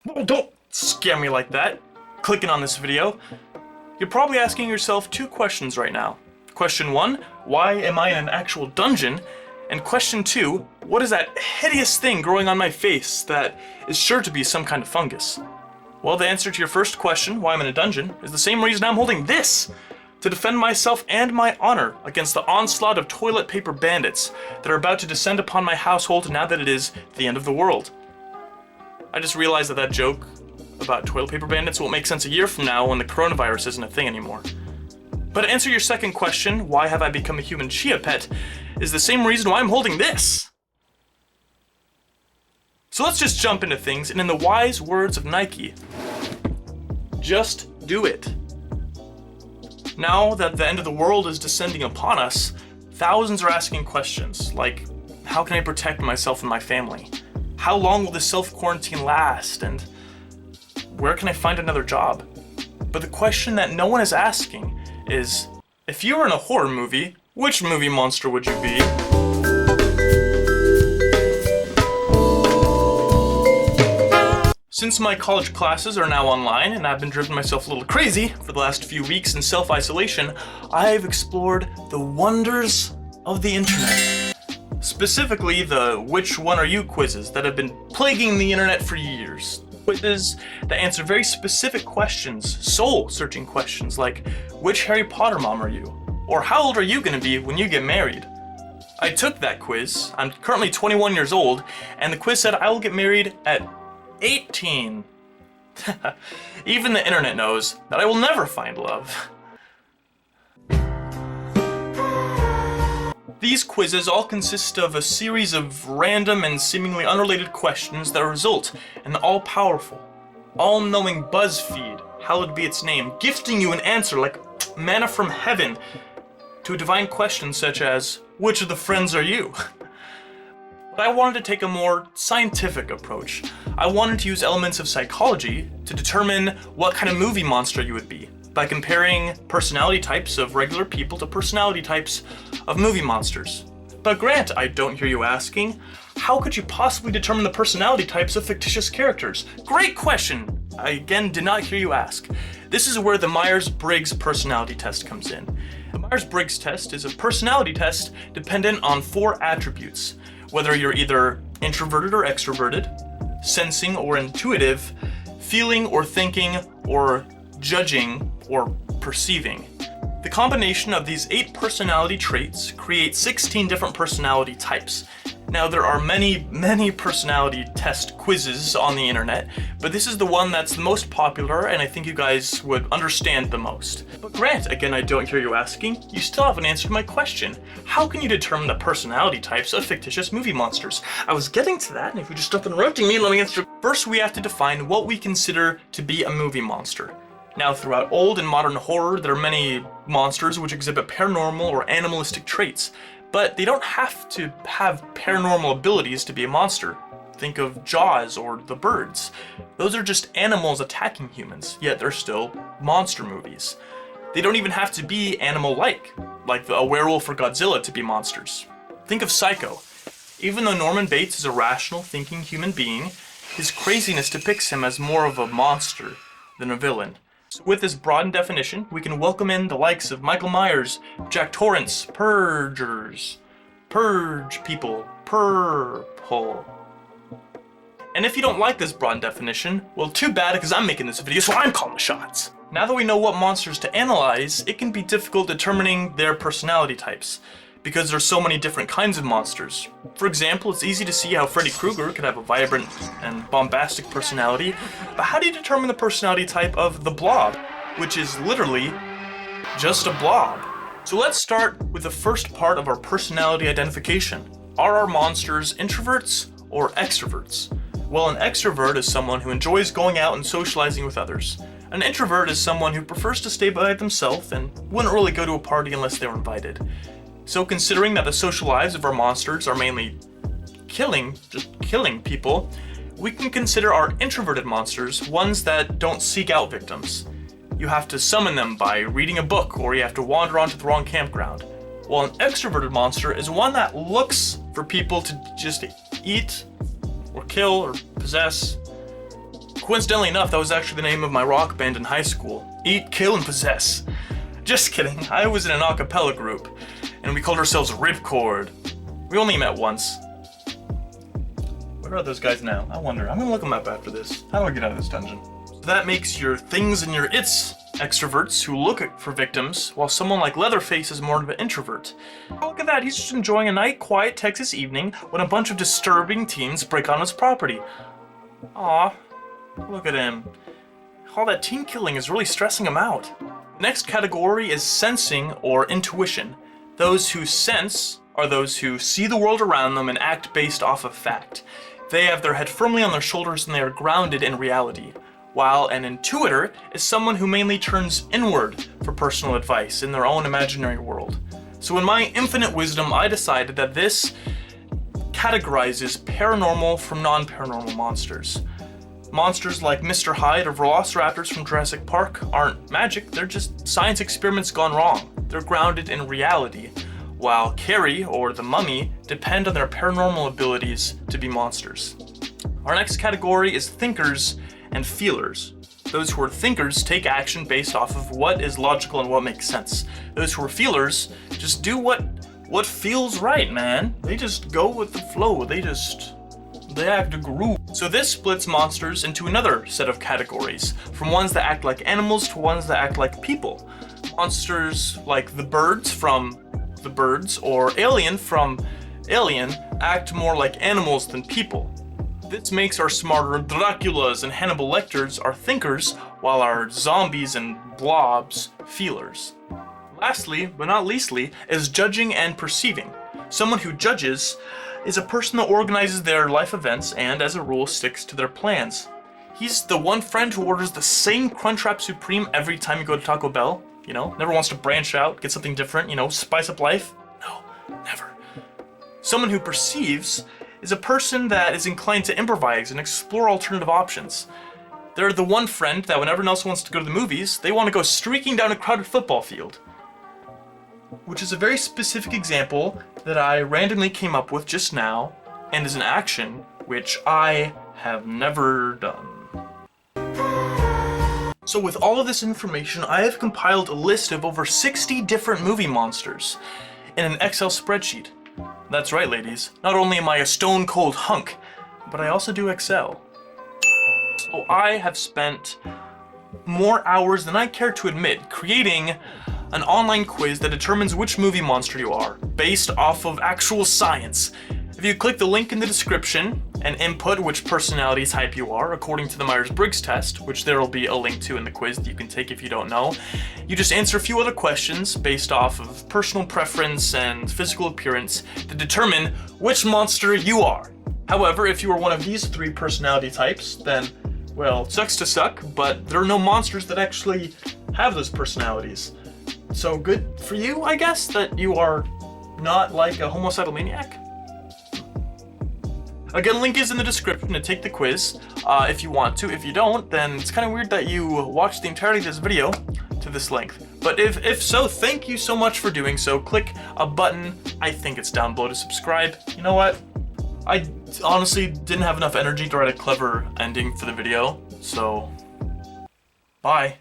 Oh, don't scare me like that. Clicking on this video. You're probably asking yourself two questions right now. Question 1, why am I in an actual dungeon? And question 2, what is that hideous thing growing on my face that is sure to be some kind of fungus? Well, the answer to your first question, why I'm in a dungeon, is the same reason I'm holding this. To defend myself and my honor against the onslaught of toilet paper bandits that are about to descend upon my household now that it is the end of the world. I just realized that joke about toilet paper bandits won't make sense a year from now when the coronavirus isn't a thing anymore. But to answer your second question, why have I become a human chia pet, is the same reason why I'm holding this. So let's just jump into things, and in the wise words of Nike, just do it. Now that the end of the world is descending upon us, thousands are asking questions like, how can I protect myself and my family? How long will this self-quarantine last? And where can I find another job? But the question that no one is asking is, if you were in a horror movie, which movie monster would you be? Since my college classes are now online and I've been driven myself a little crazy for the last few weeks in self-isolation, I've explored the wonders of the internet. Specifically, the which one are you quizzes that have been plaguing the internet for years. Quizzes that answer very specific questions, soul-searching questions like, which Harry Potter mom are you? Or how old are you gonna be when you get married? I took that quiz, I'm currently 21 years old, and the quiz said I will get married at 18. Even the internet knows that I will never find love. These quizzes all consist of a series of random and seemingly unrelated questions that result in the all-powerful, all-knowing BuzzFeed, hallowed be its name, gifting you an answer like manna from heaven to a divine question such as, which of the friends are you? But I wanted to take a more scientific approach. I wanted to use elements of psychology to determine what kind of movie monster you would be, by comparing personality types of regular people to personality types of movie monsters. But Grant, I don't hear you asking, how could you possibly determine the personality types of fictitious characters? Great question! I again did not hear you ask. This is where the Myers-Briggs personality test comes in. The Myers-Briggs test is a personality test dependent on 4 attributes. Whether you're either introverted or extroverted, sensing or intuitive, feeling or thinking, or judging or perceiving. The combination of these 8 personality traits creates 16 different personality types. Now there are many personality test quizzes on the internet, but this is the one that's the most popular and I think you guys would understand the most. But Grant, again I don't hear you asking, you still haven't answered my question. How can you determine the personality types of fictitious movie monsters? I was getting to that, and if you just stop interrupting me, let me answer. First we have to define what we consider to be a movie monster. Now, throughout old and modern horror, there are many monsters which exhibit paranormal or animalistic traits, but they don't have to have paranormal abilities to be a monster. Think of Jaws or The Birds. Those are just animals attacking humans, yet they're still monster movies. They don't even have to be animal-like, like a werewolf or Godzilla to be monsters. Think of Psycho. Even though Norman Bates is a rational, thinking human being, his craziness depicts him as more of a monster than a villain. So with this broadened definition, we can welcome in the likes of Michael Myers, Jack Torrance, Purgers, Purge people, Purple. And if you don't like this broadened definition, well too bad because I'm making this video so I'm calling the shots. Now that we know what monsters to analyze, it can be difficult determining their personality types, because there's so many different kinds of monsters. For example, it's easy to see how Freddy Krueger could have a vibrant and bombastic personality, but how do you determine the personality type of the Blob, which is literally just a blob? So let's start with the first part of our personality identification. Are our monsters introverts or extroverts? Well, an extrovert is someone who enjoys going out and socializing with others. An introvert is someone who prefers to stay by themselves and wouldn't really go to a party unless they were invited. So considering that the social lives of our monsters are mainly just killing people, we can consider our introverted monsters ones that don't seek out victims. You have to summon them by reading a book, or you have to wander onto the wrong campground. While an extroverted monster is one that looks for people to just eat, or kill, or possess. Coincidentally enough, that was actually the name of my rock band in high school. Eat, Kill, and Possess. Just kidding, I was in an a cappella group, and we called ourselves Ripcord. We only met once. Where are those guys now? I wonder. I'm gonna look them up after this. How do I get out of this dungeon? So that makes your things and your its extroverts who look for victims, while someone like Leatherface is more of an introvert. Oh, look at that, he's just enjoying a nice, quiet Texas evening when a bunch of disturbing teens break on his property. Aw, look at him. All that teen killing is really stressing him out. The next category is sensing or intuition. Those who sense are those who see the world around them and act based off of fact. They have their head firmly on their shoulders and they are grounded in reality. While an intuitor is someone who mainly turns inward for personal advice in their own imaginary world. So in my infinite wisdom, I decided that this categorizes paranormal from non-paranormal monsters. Monsters like Mr. Hyde or velociraptors from Jurassic Park aren't magic, they're just science experiments gone wrong. They're grounded in reality, while Carrie or the Mummy depend on their paranormal abilities to be monsters. Our next category is thinkers and feelers. Those who are thinkers take action based off of what is logical and what makes sense. Those who are feelers just do what feels right, man. They just go with the flow. They act a groove. So this splits monsters into another set of categories, from ones that act like animals to ones that act like people. Monsters like the birds from The Birds or Alien from Alien act more like animals than people. This makes our smarter Draculas and Hannibal Lecters our thinkers, while our zombies and blobs feelers. Lastly, but not leastly, is judging and perceiving. Someone who judges is a person that organizes their life events and, as a rule, sticks to their plans. He's the one friend who orders the same Crunchwrap Supreme every time you go to Taco Bell, never wants to branch out, get something different, spice up life. No, never. Someone who perceives is a person that is inclined to improvise and explore alternative options. They're the one friend that when everyone else wants to go to the movies, they want to go streaking down a crowded football field. Which is a very specific example that I randomly came up with just now, and is an action which I have never done. So with all of this information, I have compiled a list of over 60 different movie monsters in an Excel spreadsheet. That's right, ladies. Not only am I a stone cold hunk, but I also do Excel. So I have spent more hours than I care to admit creating an online quiz that determines which movie monster you are, based off of actual science. If you click the link in the description and input which personality type you are according to the Myers-Briggs test, which there will be a link to in the quiz that you can take if you don't know, you just answer a few other questions based off of personal preference and physical appearance to determine which monster you are. However, if you are one of these three personality types, then, well, sucks to suck, but there are no monsters that actually have those personalities. So good for you, I guess, that you are not like a homicidal maniac. Again, link is in the description to take the quiz if you want to. If you don't, then it's kind of weird that you watched the entirety of this video to this length. But if so, thank you so much for doing so. Click a button, I think it's down below, to subscribe. You know what? I honestly didn't have enough energy to write a clever ending for the video, so bye.